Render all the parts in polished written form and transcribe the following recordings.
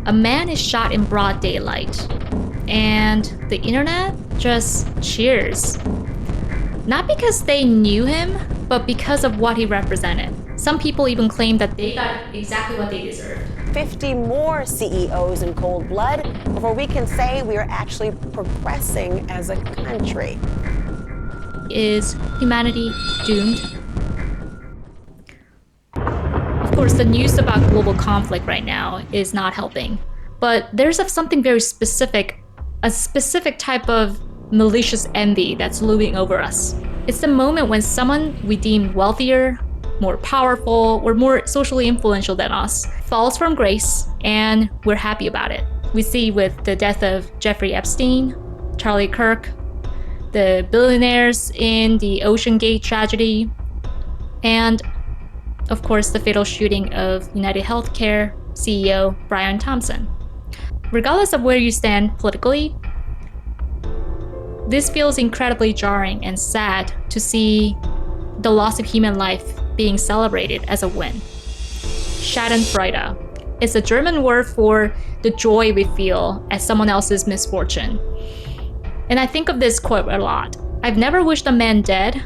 A man is shot in broad daylight, and the internet just cheers. Not because they knew him, but because of what he represented. Some people even claim that they got exactly what they deserved. 50 more CEOs in cold blood before we can say we are actually progressing as a country. Is humanity doomed? Of course, the news about global conflict right now is not helping. But there's something very specific, a specific type of malicious envy that's looming over us. It's the moment when someone we deem wealthier, more powerful, or more socially influential than us falls from grace, and we're happy about it. We see with the death of Jeffrey Epstein, Charlie Kirk, the billionaires in the Ocean Gate tragedy, and of course the fatal shooting of United Healthcare CEO Brian Thompson. Regardless of where you stand politically, this feels incredibly jarring and sad to see the loss of human life being celebrated as a win. Schadenfreude is a German word for the joy we feel at someone else's misfortune. And I think of this quote a lot. I've never wished a man dead,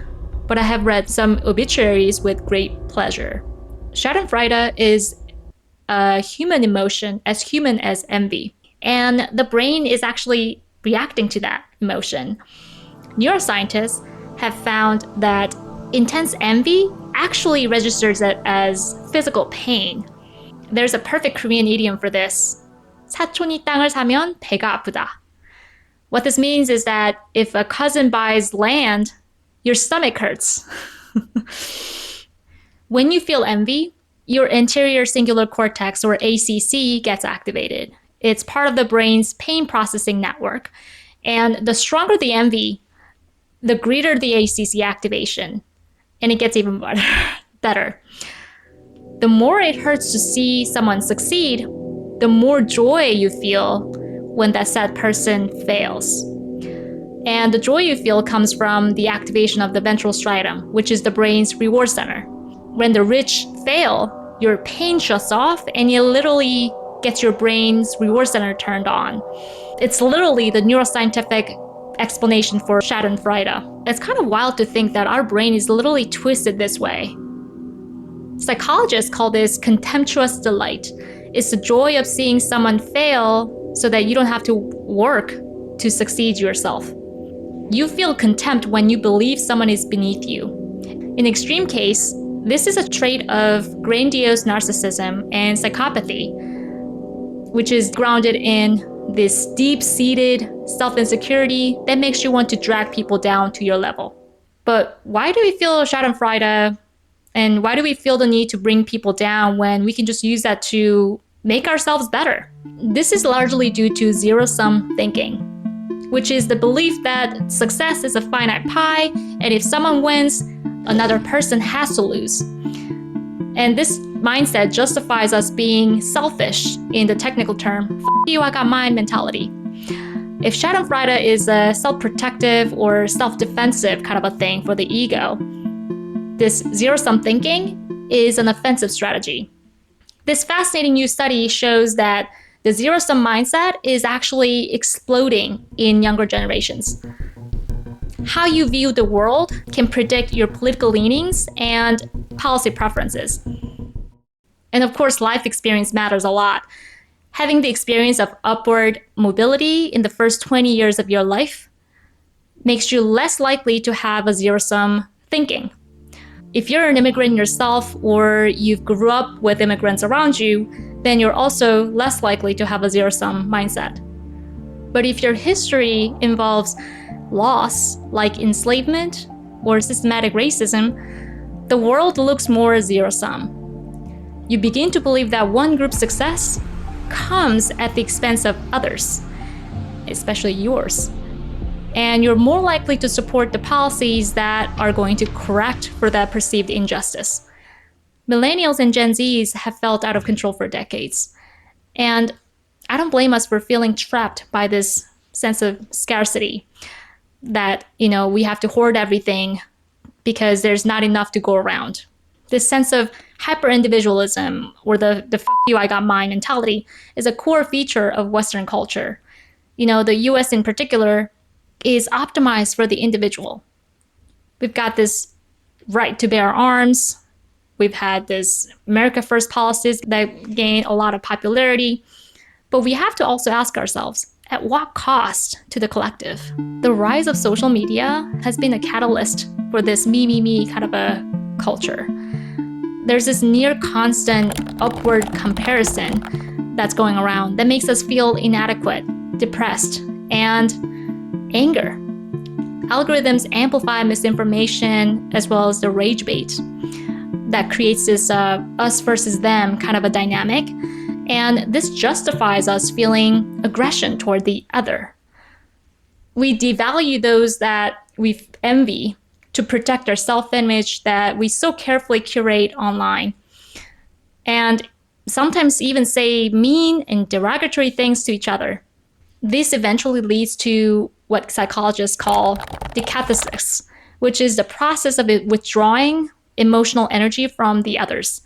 but I have read some obituaries with great pleasure. Schadenfreude is a human emotion, as human as envy. And the brain is actually reacting to that emotion. Neuroscientists have found that intense envy actually registers it as physical pain. There's a perfect Korean idiom for this. 사촌이 땅을 사면 배가 아프다. What this means is that if a cousin buys land, your stomach hurts. When you feel envy, your anterior cingulate cortex, or ACC, gets activated. It's part of the brain's pain processing network. And the stronger the envy, the greater the ACC activation. And it gets even better. The more it hurts to see someone succeed, the more joy you feel when that said person fails. And the joy you feel comes from the activation of the ventral striatum, which is the brain's reward center. When the rich fail, your pain shuts off and it literally gets your brain's reward center turned on. It's literally the neuroscientific explanation for Schadenfreude. It's kind of wild to think that our brain is literally twisted this way. Psychologists call this contemptuous delight. It's the joy of seeing someone fail so that you don't have to work to succeed yourself. You feel contempt when you believe someone is beneath you. In extreme case, this is a trait of grandiose narcissism and psychopathy, which is grounded in this deep-seated self-insecurity that makes you want to drag people down to your level. But why do we feel Schadenfreude, and why do we feel the need to bring people down when we can just use that to make ourselves better? This is largely due to zero-sum thinking, which is the belief that success is a finite pie, and if someone wins, another person has to lose. And this mindset justifies us being selfish in the technical term, "F you, I got mine" mentality. If Schadenfreude is a self-protective or self-defensive kind of a thing for the ego, this zero-sum thinking is an offensive strategy. This fascinating new study shows that the zero-sum mindset is actually exploding in younger generations. How you view the world can predict your political leanings and policy preferences. And of course, life experience matters a lot. Having the experience of upward mobility in the first 20 years of your life makes you less likely to have a zero-sum thinking. If you're an immigrant yourself or you've grew up with immigrants around you, then you're also less likely to have a zero-sum mindset. But if your history involves loss, like enslavement or systematic racism, the world looks more zero-sum. You begin to believe that one group's success comes at the expense of others, especially yours. And you're more likely to support the policies that are going to correct for that perceived injustice. Millennials and Gen Zs have felt out of control for decades. And I don't blame us for feeling trapped by this sense of scarcity that, we have to hoard everything because there's not enough to go around. This sense of hyper-individualism, or the fuck you, I got mine mentality, is a core feature of Western culture. The US in particular is optimized for the individual. We've got this right to bear arms. We've had this America First policies that gain a lot of popularity. But we have to also ask ourselves, at what cost to the collective? The rise of social media has been a catalyst for this me kind of a culture. There's this near constant upward comparison that's going around that makes us feel inadequate, depressed, and anger. Algorithms amplify misinformation as well as the rage bait that creates this us versus them kind of a dynamic. And this justifies us feeling aggression toward the other. We devalue those that we envy to protect our self-image that we so carefully curate online. And sometimes even say mean and derogatory things to each other. This eventually leads to what psychologists call decatharsis, which is the process of withdrawing emotional energy from the others.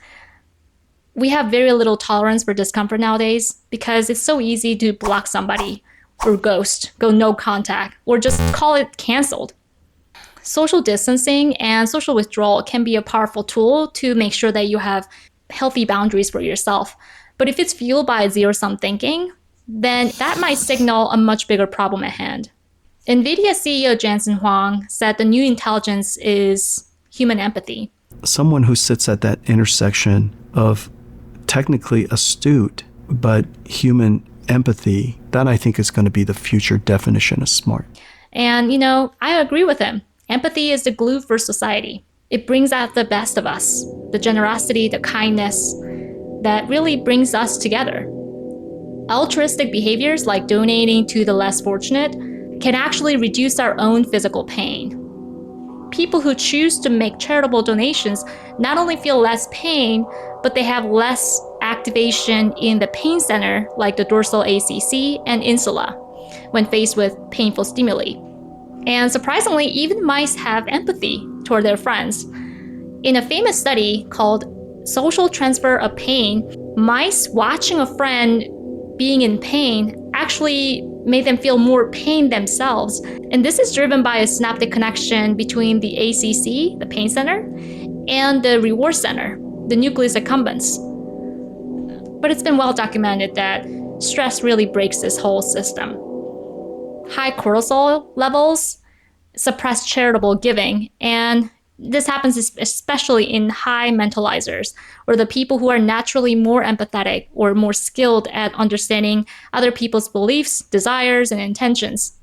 We have very little tolerance for discomfort nowadays because it's so easy to block somebody or ghost, go no contact, or just call it canceled. Social distancing and social withdrawal can be a powerful tool to make sure that you have healthy boundaries for yourself. But if it's fueled by zero-sum thinking, then that might signal a much bigger problem at hand. NVIDIA CEO Jensen Huang said the new intelligence is human empathy. Someone who sits at that intersection of technically astute, but human empathy, that I think is going to be the future definition of smart. And, I agree with him. Empathy is the glue for society. It brings out the best of us, the generosity, the kindness that really brings us together. Altruistic behaviors like donating to the less fortunate can actually reduce our own physical pain. People who choose to make charitable donations not only feel less pain, but they have less activation in the pain center, like the dorsal ACC and insula, when faced with painful stimuli. And surprisingly, even mice have empathy toward their friends. In a famous study called Social Transfer of Pain, mice watching a friend being in pain actually made them feel more pain themselves. And this is driven by a synaptic connection between the ACC, the pain center, and the reward center, the nucleus accumbens. But it's been well documented that stress really breaks this whole system. High cortisol levels suppress charitable giving, and this happens especially in high mentalizers, or the people who are naturally more empathetic or more skilled at understanding other people's beliefs, desires, and intentions.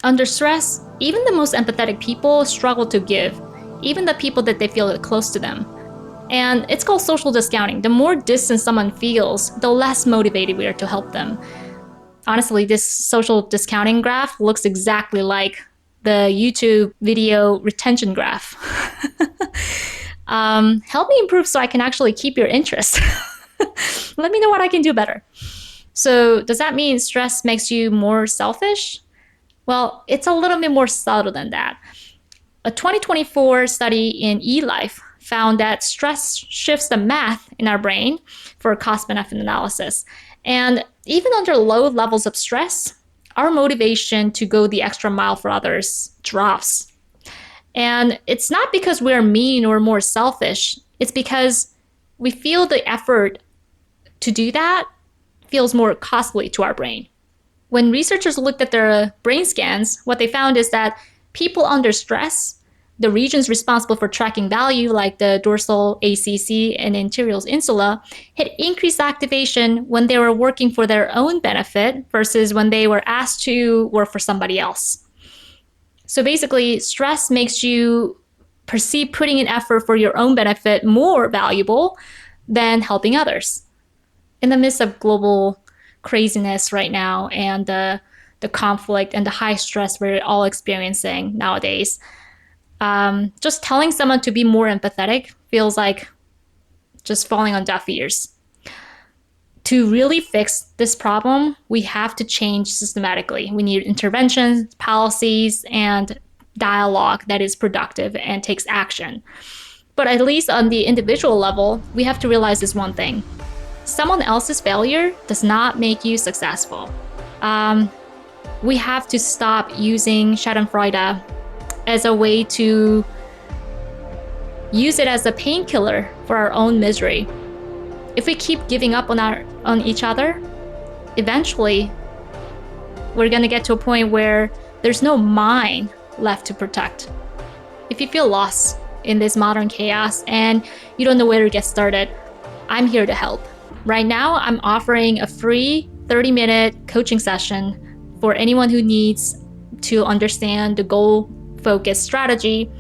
Under stress, even the most empathetic people struggle to give, even the people that they feel close to them. And it's called social discounting. The more distant someone feels, the less motivated we are to help them. Honestly, this social discounting graph looks exactly like the YouTube video retention graph. Help me improve so I can actually keep your interest. Let me know what I can do better. So does that mean stress makes you more selfish? Well, it's a little bit more subtle than that. A 2024 study in eLife found that stress shifts the math in our brain for cost-benefit analysis. And even under low levels of stress, our motivation to go the extra mile for others drops. And it's not because we're mean or more selfish. It's because we feel the effort to do that feels more costly to our brain. When researchers looked at their brain scans, what they found is that people under stress, the regions responsible for tracking value, like the dorsal ACC and anterior insula, had increased activation when they were working for their own benefit versus when they were asked to work for somebody else. So basically, stress makes you perceive putting in effort for your own benefit more valuable than helping others. In the midst of global craziness right now and the conflict and the high stress we're all experiencing nowadays, just telling someone to be more empathetic feels like just falling on deaf ears. To really fix this problem, we have to change systematically. We need interventions, policies, and dialogue that is productive and takes action. But at least on the individual level, we have to realize this one thing. Someone else's failure does not make you successful. We have to stop using Schadenfreude as a way to use it as a painkiller for our own misery. If we keep giving up on each other, eventually we're gonna get to a point where there's no mine left to protect. If you feel lost in this modern chaos and you don't know where to get started, I'm here to help. Right now, I'm offering a free 30-minute coaching session for anyone who needs to understand the goal-focused strategy.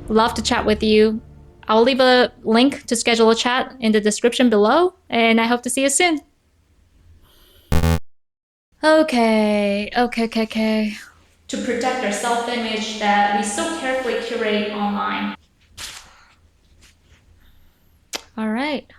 Love to chat with you. I'll leave a link to schedule a chat in the description below, and I hope to see you soon. Okay. To protect our self-image that we so carefully curate online. All right.